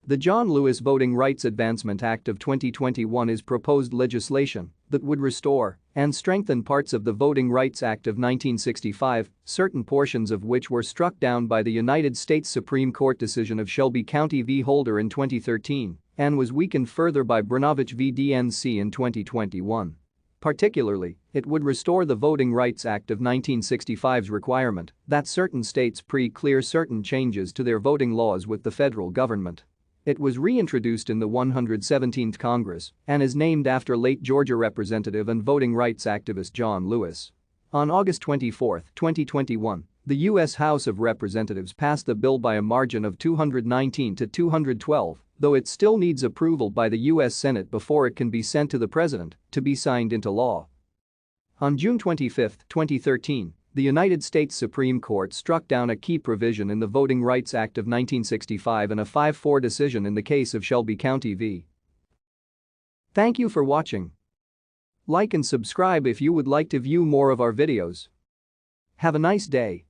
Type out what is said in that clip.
The John Lewis Voting Rights Advancement Act of 2021 is proposed legislation that would restore and strengthen parts of the Voting Rights Act of 1965, certain portions of which were struck down by the United States Supreme Court decision of Shelby County v. Holder in 2013 and was weakened further by Brnovich v. DNC in 2021. Particularly, it would restore the Voting Rights Act of 1965's requirement that certain states pre-clear certain changes to their voting laws with the federal government. It was reintroduced in the 117th Congress and is named after late Georgia Representative and voting rights activist John Lewis. On August 24, 2021, the U.S. House of Representatives passed the bill by a margin of 219 to 212, though it still needs approval by the U.S. Senate before it can be sent to the President to be signed into law. On June 25, 2013, the United States Supreme Court struck down a key provision in the Voting Rights Act of 1965 in a 5-4 decision in the case of Shelby County v. Thank you for watching. Like and subscribe if you would like to view more of our videos. Have a nice day.